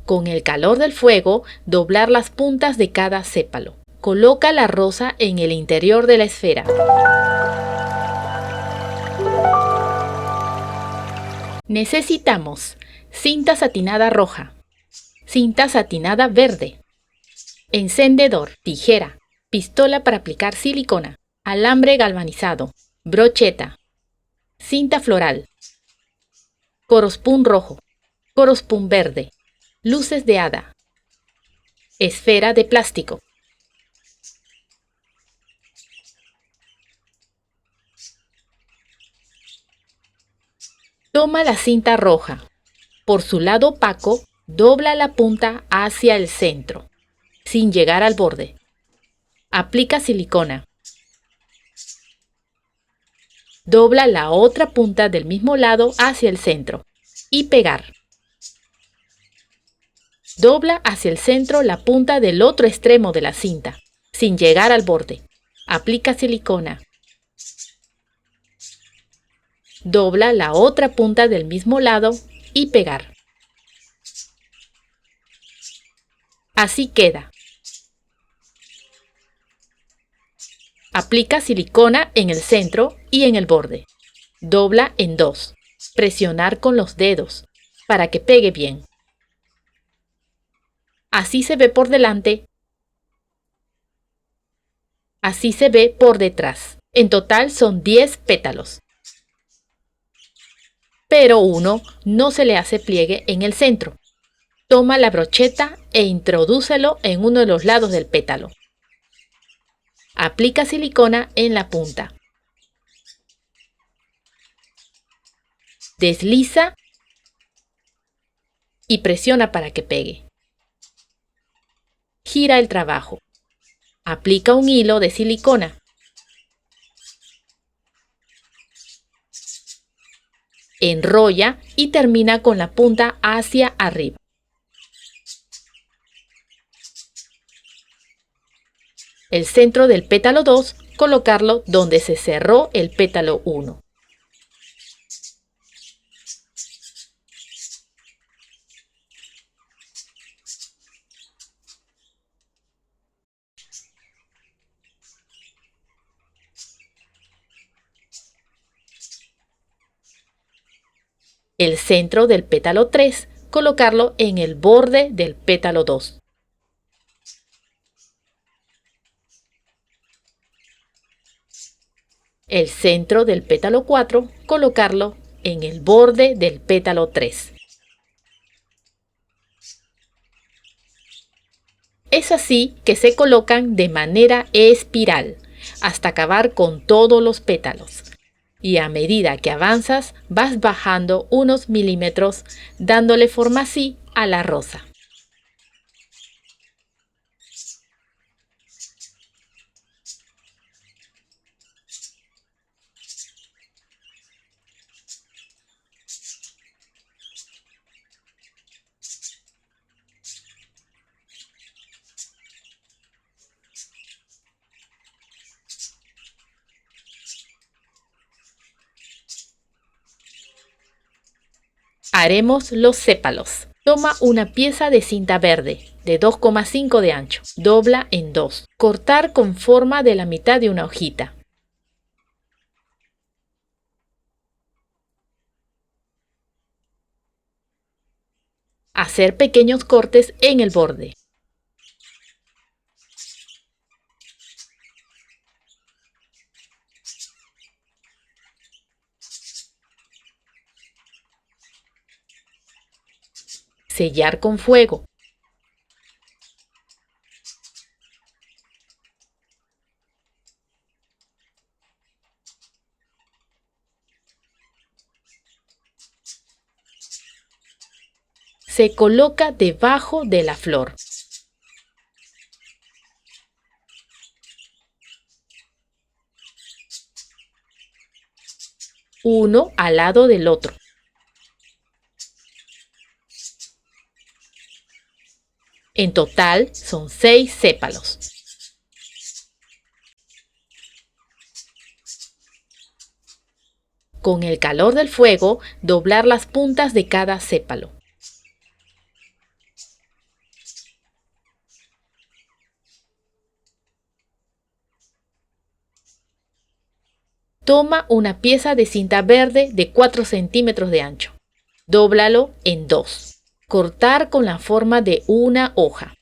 Con el calor del fuego, doblar las puntas de cada sépalo. Coloca la rosa en el interior de la esfera. Necesitamos cinta satinada roja, cinta satinada verde, encendedor, tijera, pistola para aplicar silicona, alambre galvanizado, brocheta, cinta floral, corospún rojo, corospún verde, luces de hada, esfera de plástico. Toma la cinta roja. Por su lado opaco, dobla la punta hacia el centro, sin llegar al borde. Aplica silicona. Dobla la otra punta del mismo lado hacia el centro y pegar. Dobla hacia el centro la punta del otro extremo de la cinta, sin llegar al borde. Aplica silicona. Dobla la otra punta del mismo lado y pegar. Así queda. Aplica silicona en el centro y en el borde. Dobla en dos. Presionar con los dedos para que pegue bien. Así se ve por delante. Así se ve por detrás. En total son 10 pétalos. Pero uno no se le hace pliegue en el centro. Toma la brocheta e introdúcelo en uno de los lados del pétalo. Aplica silicona en la punta. Desliza y presiona para que pegue. Gira el trabajo. Aplica un hilo de silicona. Enrolla y termina con la punta hacia arriba. El centro del pétalo 2, colocarlo donde se cerró el pétalo 1. El centro del pétalo 3, colocarlo en el borde del pétalo 2. El centro del pétalo 4, colocarlo en el borde del pétalo 3. Es así que se colocan de manera espiral, hasta acabar con todos los pétalos. Y a medida que avanzas, vas bajando unos milímetros, dándole forma así a la rosa. Haremos los sépalos. Toma una pieza de cinta verde de 2,5 de ancho. Dobla en dos. Cortar con forma de la mitad de una hojita. Hacer pequeños cortes en el borde. Sellar con fuego. Se coloca debajo de la flor. Uno al lado del otro. En total son 6 sépalos. Con el calor del fuego, doblar las puntas de cada sépalo. Toma una pieza de cinta verde de 4 centímetros de ancho. Dóblalo en dos. Cortar con la forma de una hoja.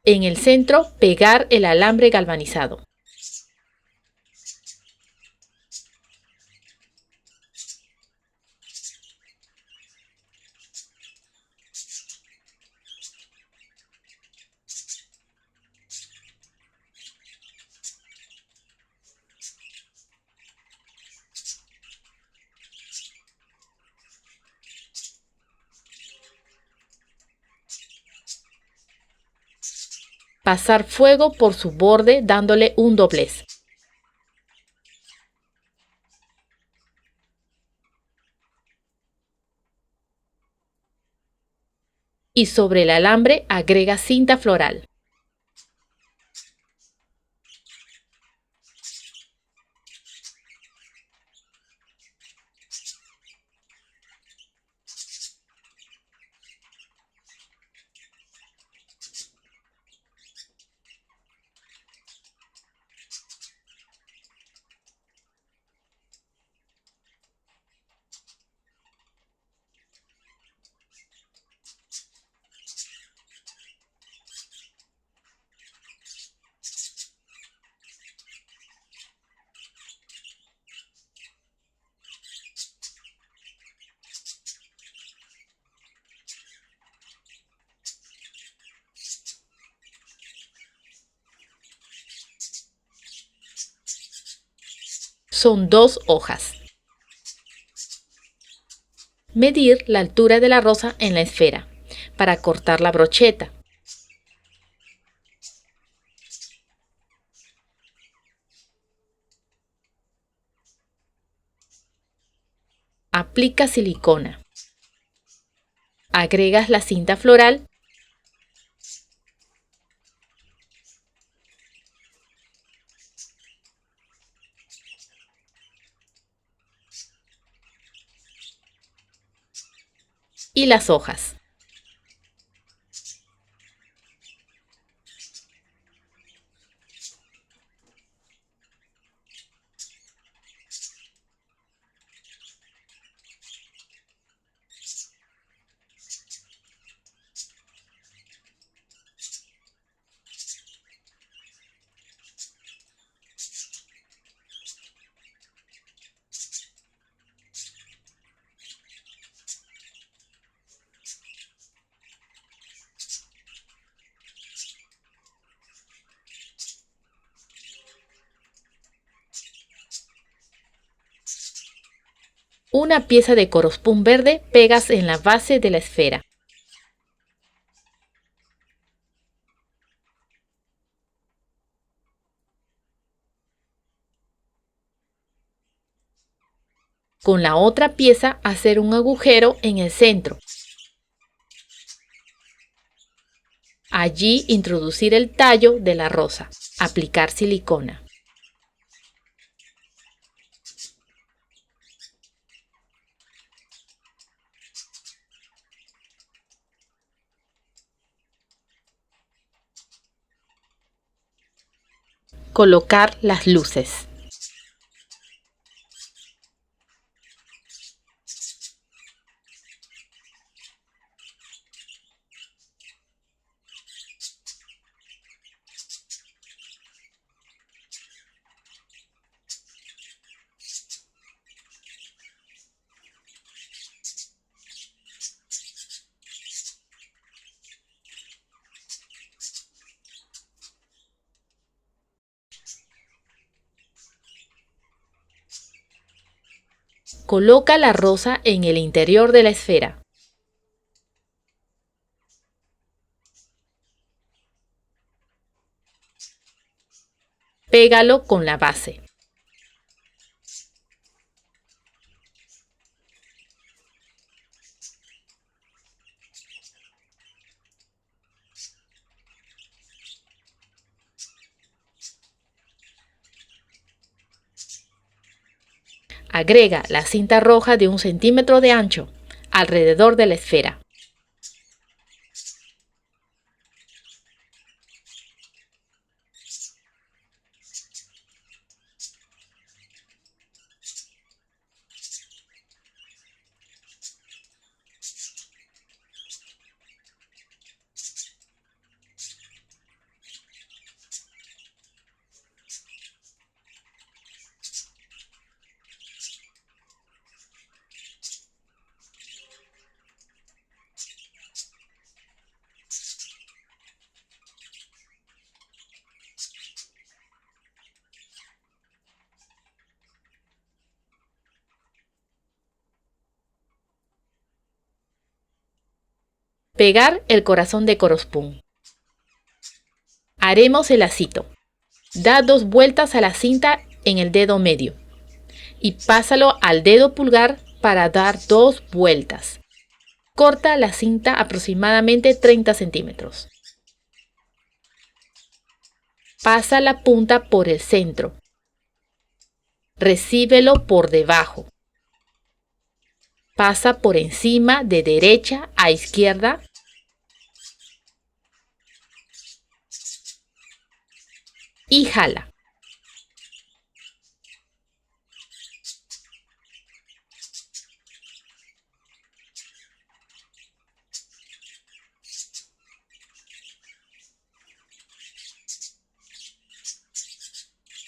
En el centro, pegar el alambre galvanizado. Pasar fuego por su borde dándole un doblez. Y sobre el alambre agrega cinta floral. Son 2 hojas. Medir la altura de la rosa en la esfera para cortar la brocheta. Aplica silicona. Agregas la cinta floral y las hojas. Una pieza de corozpún verde pegas en la base de la esfera. Con la otra pieza hacer un agujero en el centro. Allí introducir el tallo de la rosa. Aplicar silicona. Colocar las luces. Coloca la rosa en el interior de la esfera. Pégalo con la base. Agrega la cinta roja de 1 centímetro de ancho alrededor de la esfera. Pegar el corazón de Corospoon. Haremos el lacito. Da 2 vueltas a la cinta en el dedo medio y pásalo al dedo pulgar para dar 2 vueltas. Corta la cinta aproximadamente 30 centímetros. Pasa la punta por el centro. Recíbelo por debajo. Pasa por encima de derecha a izquierda y jala.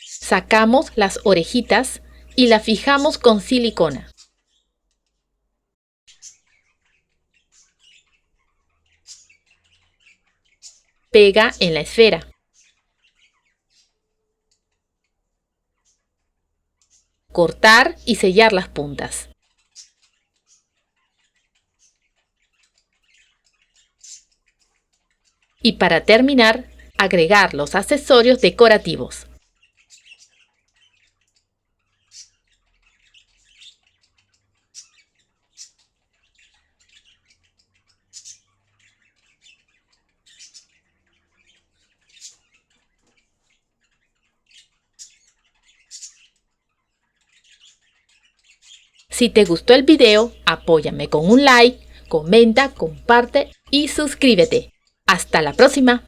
Sacamos las orejitas y la fijamos con silicona. Pega en la esfera. Cortar y sellar las puntas. Y para terminar, agregar los accesorios decorativos. Si te gustó el video, apóyame con un like, comenta, comparte y suscríbete. ¡Hasta la próxima!